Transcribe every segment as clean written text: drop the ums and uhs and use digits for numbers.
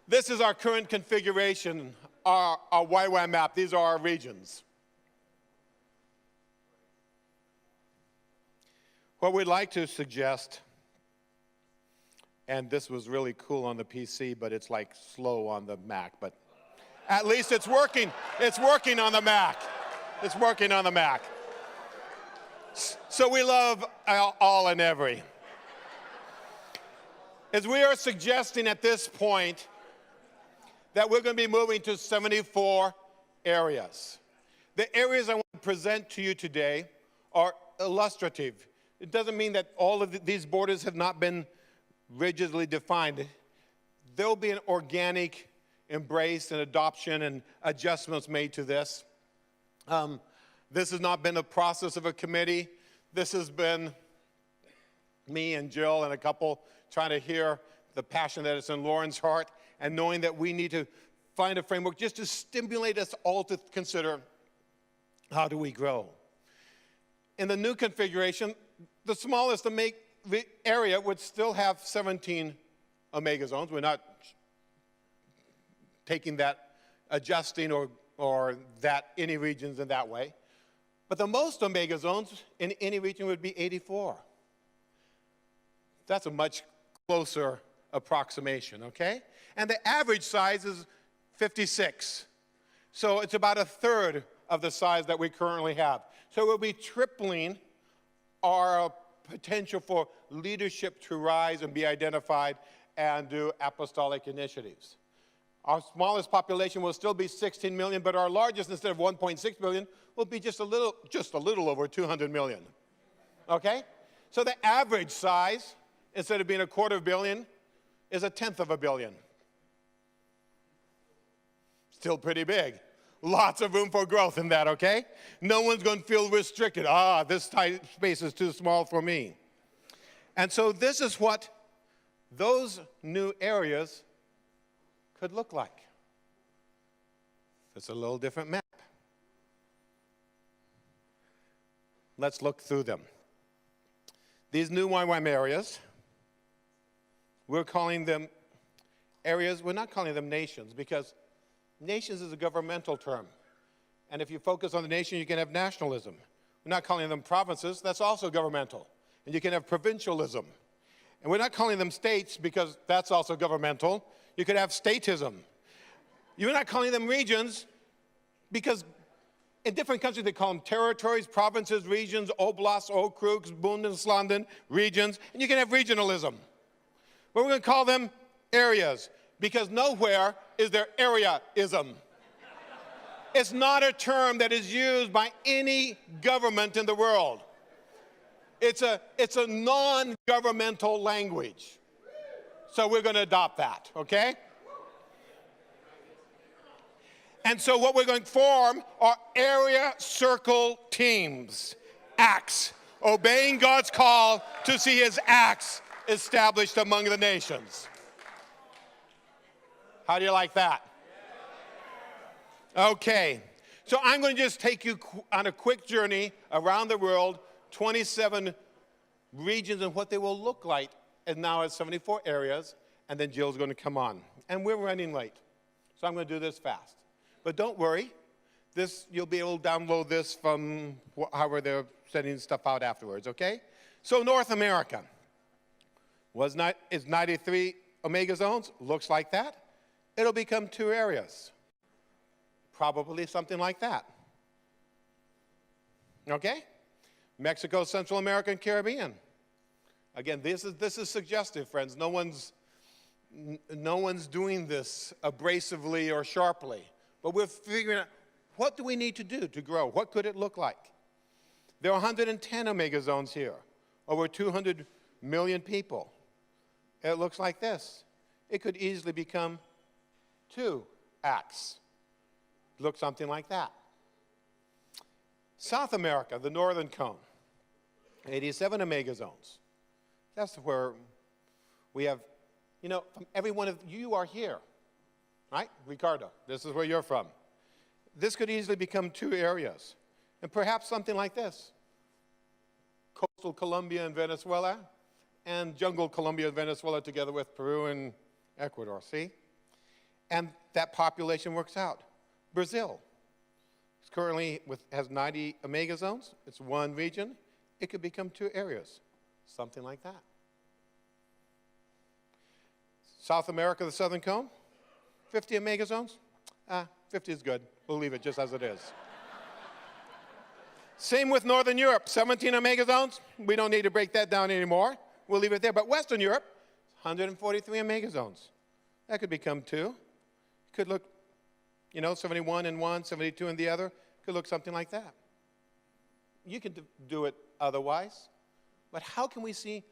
This is our current configuration, our YWAM map. These are our regions. What we'd like to suggest, and this was really cool on the PC, but it's like slow on the Mac, but at least it's working. It's working on the Mac. It's working on the Mac. So we love all and every. As we are suggesting at this point that we're going to be moving to 74 areas. The areas I want to present to you today are illustrative. It doesn't mean that all of these borders have not been rigidly defined. There'll be an organic embrace and adoption and adjustments made to this. This has not been a process of a committee. This has been me and Jill and a couple trying to hear the passion that is in Lauren's heart and knowing that we need to find a framework just to stimulate us all to consider, how do we grow? In the new configuration, the smallest area would still have 17 omega zones. We're not taking that, adjusting or that any regions in that way. But the most omega zones in any region would be 84. That's a much closer approximation, okay? And the average size is 56. So it's about a third of the size that we currently have. So we'll be tripling our potential for leadership to rise and be identified and do apostolic initiatives. Our smallest population will still be 16 million, but our largest, instead of 1.6 billion, will be just a little over 200 million. Okay? So the average size, instead of being a $250 million, is a 1/10 of a billion. Still pretty big. Lots of room for growth in that, okay? No one's going to feel restricted. This tight space is too small for me. And so this is what those new areas could look like. It's a little different map. Let's look through them. These new YWAM areas, we're calling them areas, we're not calling them nations, because nations is a governmental term. And if you focus on the nation, you can have nationalism. We're not calling them provinces, that's also governmental. And you can have provincialism. And we're not calling them states because that's also governmental. You could have statism. You're not calling them regions because in different countries they call them territories, provinces, regions, oblasts, okrugs, Bundeslanden, regions, and you can have regionalism. But we're going to call them areas because nowhere is there areaism. It's not a term that is used by any government in the world. It's a non-governmental language. So we're going to adopt that, okay? And so what we're going to form are area circle teams, acts, obeying God's call to see his acts established among the nations. How do you like that? Okay, so I'm going to just take you on a quick journey around the world, 27 regions and what they will look like, and now it's 74 areas, and then Jill's going to come on. And we're running late, so I'm going to do this fast. But don't worry, you'll be able to download this from however they're sending stuff out afterwards, okay? So North America is 93 omega zones, looks like that. It'll become 2 areas, probably something like that, okay? Mexico, Central America, and Caribbean. Again, this is suggestive, friends. No one's doing this abrasively or sharply. But we're figuring out, what do we need to do to grow? What could it look like? There are 110 omega zones here, over 200 million people. It looks like this. It could easily become 2 acts. Look something like that. South America, the northern cone, 87 omega zones. That's where we have, from every one of you are here, right? Ricardo, this is where you're from. This could easily become 2 areas. And perhaps something like this. Coastal Colombia and Venezuela, and jungle Colombia and Venezuela together with Peru and Ecuador, see? And that population works out. Brazil currently has 90 omega zones. It's one region. It could become 2 areas, something like that. South America, the Southern Cone, 50 omega zones. 50 is good. We'll leave it just as it is. Same with Northern Europe, 17 omega zones. We don't need to break that down anymore. We'll leave it there. But Western Europe, 143 omega zones. That could become 2. Could look, 71 in one, 72 in the other. Could look something like that. You can do it otherwise. But how can we see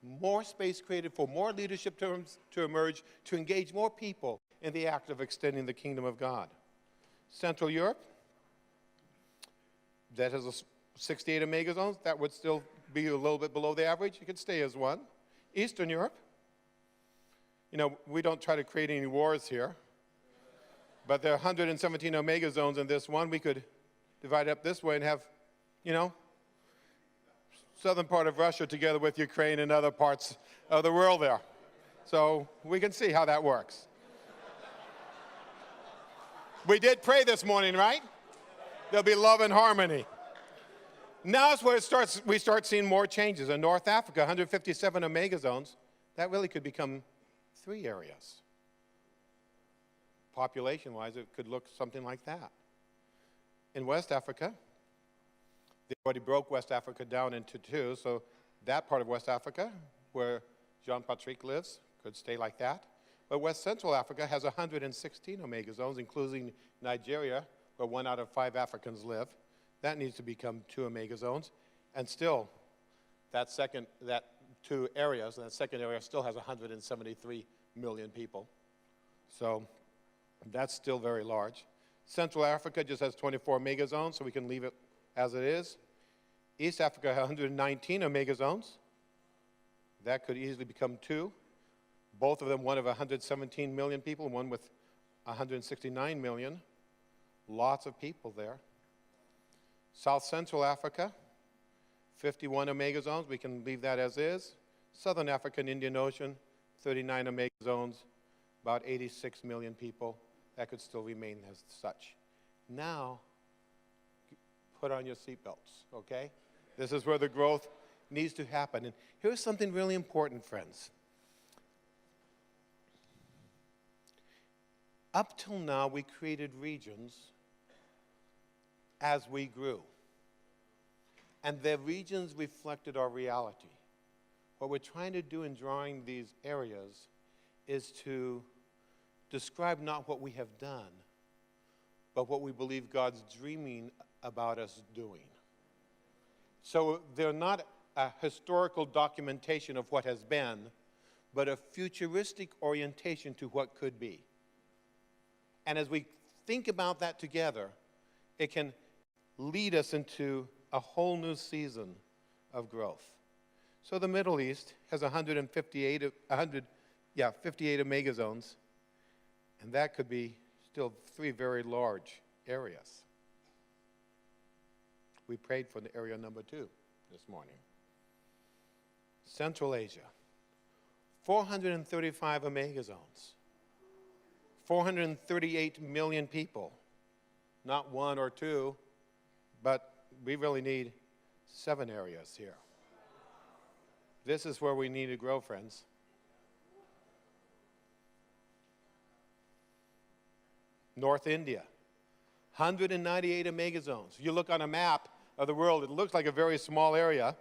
more space created for more leadership terms to emerge, to engage more people in the act of extending the kingdom of God? Central Europe, that has a 68 omega zones. That would still be a little bit below the average. It could stay as 1. Eastern Europe, we don't try to create any wars here, but there are 117 omega zones in this one. We could divide it up this way and have, southern part of Russia together with Ukraine and other parts of the world there. So we can see how that works. We did pray this morning, right? There'll be love and harmony. Now is where we start seeing more changes. In North Africa, 157 omega zones. That really could become 3 areas. Population-wise, it could look something like that. In West Africa, they already broke West Africa down into 2, so that part of West Africa, where Jean-Patrick lives, could stay like that. But West Central Africa has 116 omega zones, including Nigeria, where 1 out of 5 Africans live. That needs to become 2 omega zones. And still, that 2 areas, and that second area still has 173 million people. So that's still very large. Central Africa just has 24 omega zones, so we can leave it as it is. East Africa has 119 omega zones. That could easily become 2. Both of them, one of 117 million people, and one with 169 million. Lots of people there. South Central Africa, 51 omega zones. We can leave that as is. Southern Africa and Indian Ocean, 39 omega zones, about 86 million people. That could still remain as such. Now, put on your seatbelts, okay? This is where the growth needs to happen. And here's something really important, friends. Up till now, we created regions as we grew. And the regions reflected our reality. What we're trying to do in drawing these areas is to describe not what we have done, but what we believe God's dreaming about us doing. So they're not a historical documentation of what has been, but a futuristic orientation to what could be. And as we think about that together, it can lead us into a whole new season of growth. So the Middle East has 58 omega zones, and that could be still 3 very large areas. We prayed for the area number 2 this morning. Central Asia, 435 omega zones, 438 million people, not 1 or 2, but we really need 7 areas here. This is where we need to grow, friends. North India, 198 omega zones. If you look on a map of the world, it looks like a very small area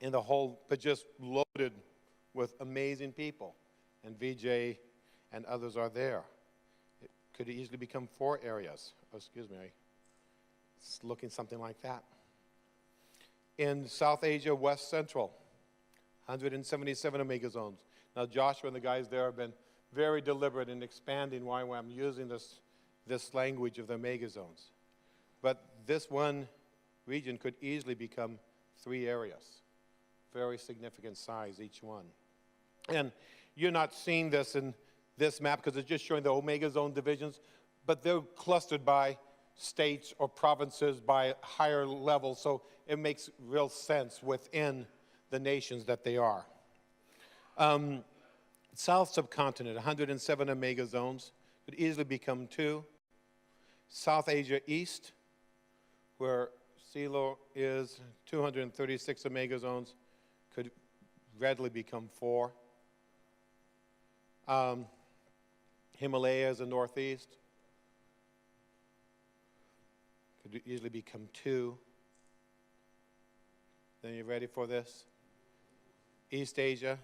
in the whole, but just loaded with amazing people. And VJ and others are there. It could easily become 4 areas. Oh, excuse me, it's looking something like that. In South Asia, West Central, 177 omega zones. Now Joshua and the guys there have been very deliberate in expanding YWAM using this language of the omega zones. But this one region could easily become 3 areas. Very significant size, each one. And you're not seeing this in this map because it's just showing the omega zone divisions, but they're clustered by states or provinces by higher levels, so it makes real sense within the nations that they are. South subcontinent, 107 omega zones, could easily become 2. South Asia East, where sea level is 236 omega zones, could readily become 4. Himalayas in Northeast could easily become 2. Then you ready for this? East Asia,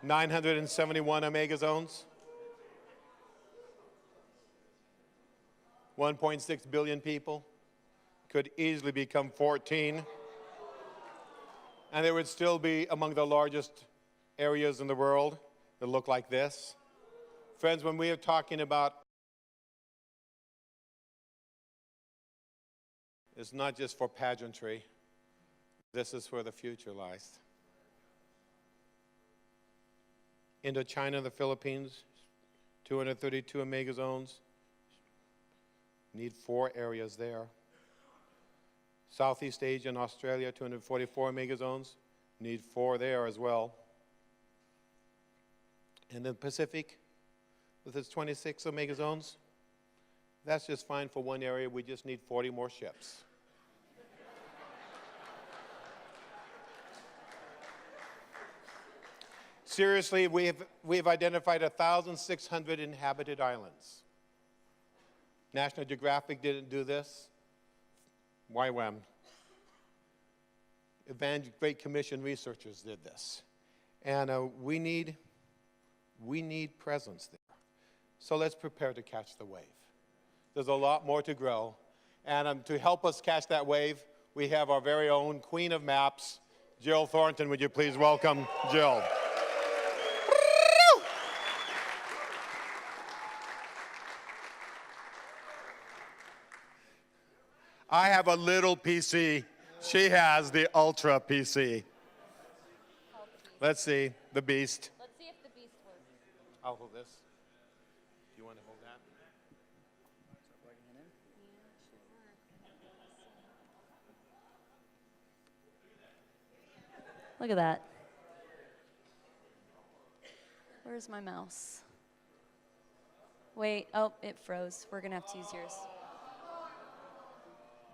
971 omega zones, 1.6 billion people, could easily become 14. And it would still be among the largest areas in the world that look like this. Friends, when we are talking about, it's not just for pageantry. This is where the future lies. Indochina, the Philippines, 232 omega zones. Need 4 areas there. Southeast Asia and Australia, 244 omega zones. Need 4 there as well. And the Pacific, with its 26 omega zones, that's just fine for 1 area. We just need 40 more ships. Seriously, we've identified 1,600 inhabited islands. National Geographic didn't do this. YWAM. Great Commission researchers did this. And we need presence there. So let's prepare to catch the wave. There's a lot more to grow. And to help us catch that wave, we have our very own Queen of Maps, Jill Thornton. Would you please welcome Jill? I have a little PC. She has the Ultra PC. Let's see, the beast. Let's see if the beast works. I'll hold this. Do you want to hold that? Look at that. Where's my mouse? Wait, oh, it froze. We're gonna have to use yours.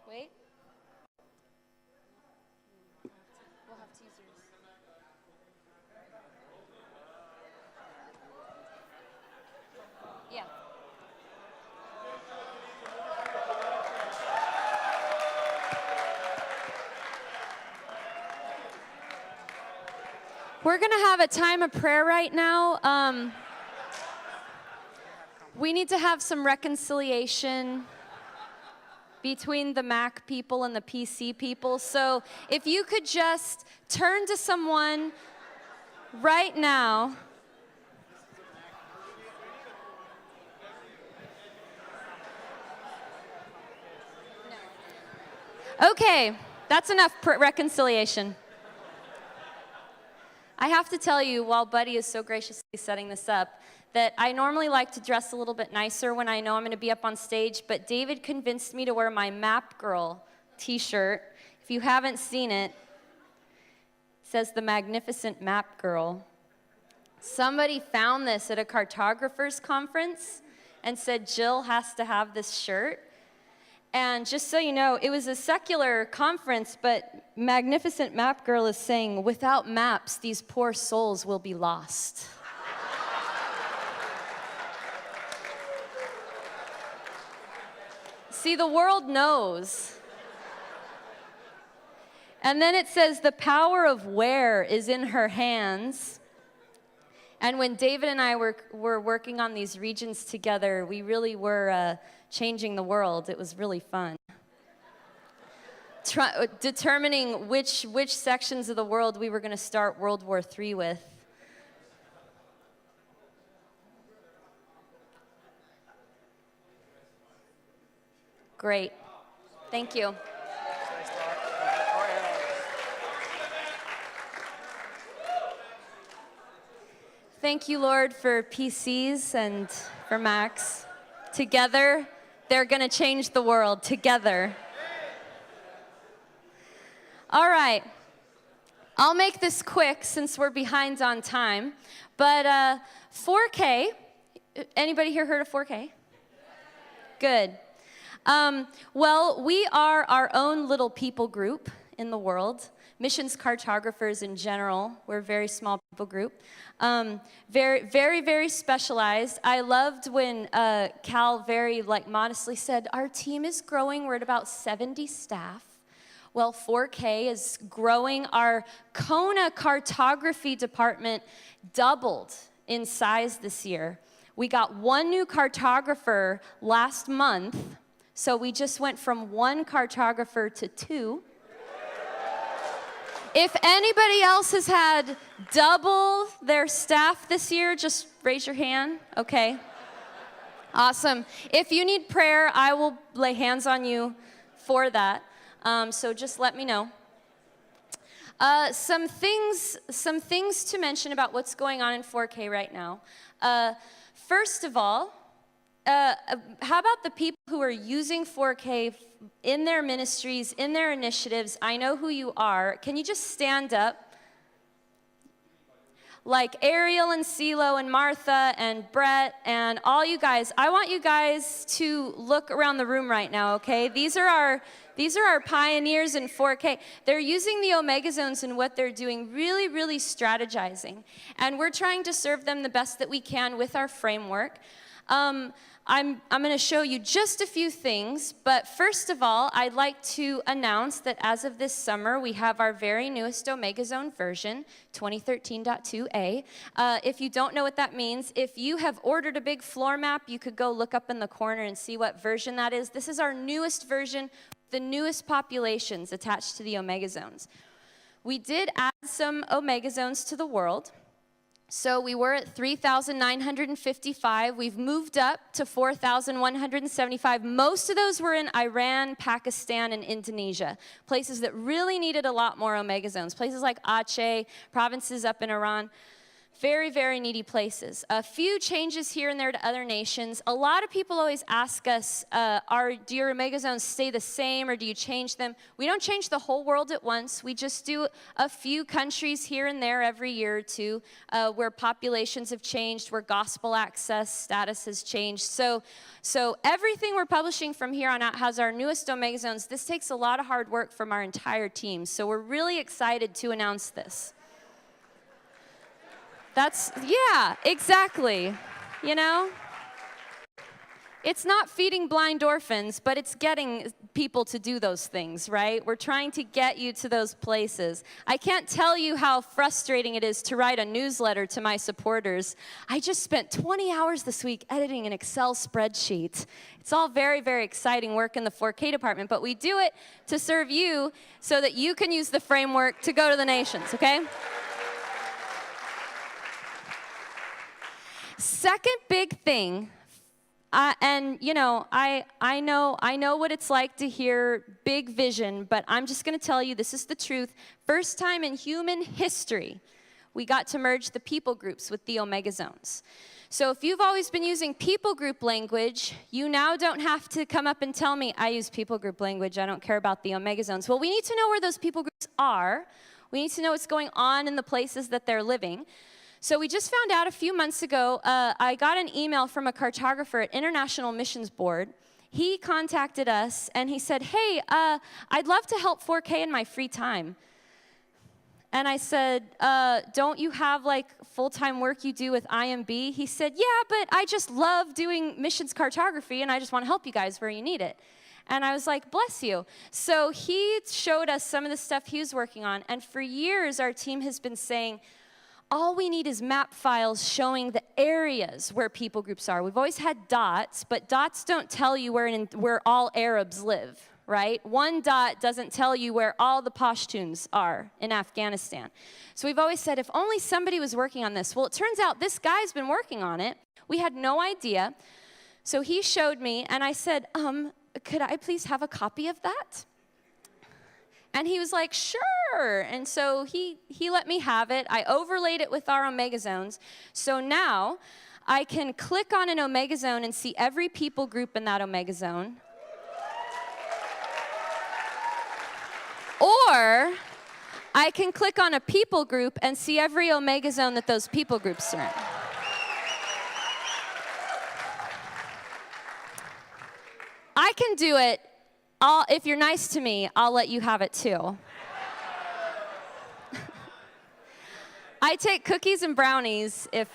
Wait. We'll have to use yours. Yeah. We're going to have a time of prayer right now. We need to have some reconciliation between the Mac people and the PC people. So if you could just turn to someone right now. Okay, that's enough reconciliation. I have to tell you, while Buddy is so graciously setting this up, that I normally like to dress a little bit nicer when I know I'm going to be up on stage, but David convinced me to wear my Map Girl t-shirt. If you haven't seen it, it says the Magnificent Map Girl. Somebody found this at a cartographer's conference and said Jill has to have this shirt. And just so you know, it was a secular conference, but Magnificent Map Girl is saying, without maps, these poor souls will be lost. See, the world knows. And then it says, the power of where is in her hands. And when David and I were working on these regions together, we really were changing the world. It was really fun. Determining which sections of the world we were going to start World War III with. Great. Thank you. Thank you, Lord, for PCs and for Macs. Together, they're going to change the world. Together. All right. I'll make this quick since we're behind on time. But 4K, anybody here heard of 4K? Good. Well, we are our own little people group in the world. Missions cartographers in general, we're a very small people group. Very, very, very specialized. I loved when Cal very modestly said, our team is growing, we're at about 70 staff. Well, 4K is growing. Our Kona cartography department doubled in size this year. We got one new cartographer last month, so we just went from one cartographer to two. If anybody else has had double their staff this year, just raise your hand. Okay. Awesome. If you need prayer, I will lay hands on you for that. So just let me know. Some things to mention about what's going on in 4K right now. First of all, how about the people who are using 4K in their ministries, in their initiatives? I know who you are. Can you just stand up? Like Ariel and CeeLo and Martha and Brett and all you guys. I want you guys to look around the room right now, okay? These are our pioneers in 4K. They're using the Omega Zones and what they're doing, really, really strategizing. And we're trying to serve them the best that we can with our framework. I'm going to show you just a few things, but first of all, I'd like to announce that as of this summer, we have our very newest Omega Zone version, 2013.2a. If you don't know what that means, if you have ordered a big floor map, you could go look up in the corner and see what version that is. This is our newest version, the newest populations attached to the Omega Zones. We did add some Omega Zones to the world. So we were at 3,955. We've moved up to 4,175. Most of those were in Iran, Pakistan, and Indonesia, places that really needed a lot more Omega Zones. Places like Aceh, provinces up in Iran. Very, very needy places. A few changes here and there to other nations. A lot of people always ask us, do your Omega Zones stay the same or do you change them? We don't change the whole world at once. We just do a few countries here and there every year or two where populations have changed, where gospel access status has changed. So everything we're publishing from here on out has our newest Omega Zones. This takes a lot of hard work from our entire team. So we're really excited to announce this. Yeah, exactly. You know? It's not feeding blind orphans, but it's getting people to do those things, right? We're trying to get you to those places. I can't tell you how frustrating it is to write a newsletter to my supporters. I just spent 20 hours this week editing an Excel spreadsheet. It's all very, very exciting work in the 4K department, but we do it to serve you so that you can use the framework to go to the nations, okay? Second big thing, and you know, I know what it's like to hear big vision, but I'm just going to tell you this is the truth. First time in human history, we got to merge the people groups with the Omega Zones. So if you've always been using people group language, you now don't have to come up and tell me, I use people group language, I don't care about the Omega Zones. Well, we need to know where those people groups are. We need to know what's going on in the places that they're living. So we just found out a few months ago, I got an email from a cartographer at International Missions Board. He contacted us and he said, hey, I'd love to help 4K in my free time. And I said, don't you have like full-time work you do with IMB? He said, yeah, but I just love doing missions cartography and I just want to help you guys where you need it. And I was like, bless you. So he showed us some of the stuff he was working on. And for years, our team has been saying, all we need is map files showing the areas where people groups are. We've always had dots, but dots don't tell you where all Arabs live, right? One dot doesn't tell you where all the Pashtuns are in Afghanistan. So we've always said, if only somebody was working on this. Well, it turns out this guy's been working on it. We had no idea. So he showed me, and I said, could I please have a copy of that? And he was like, sure. And so he let me have it. I overlaid it with our Omega Zones. So now I can click on an Omega Zone and see every people group in that Omega Zone. Or I can click on a people group and see every omega zone that those people groups are in. I can do it. If you're nice to me, I'll let you have it too. I take cookies and brownies if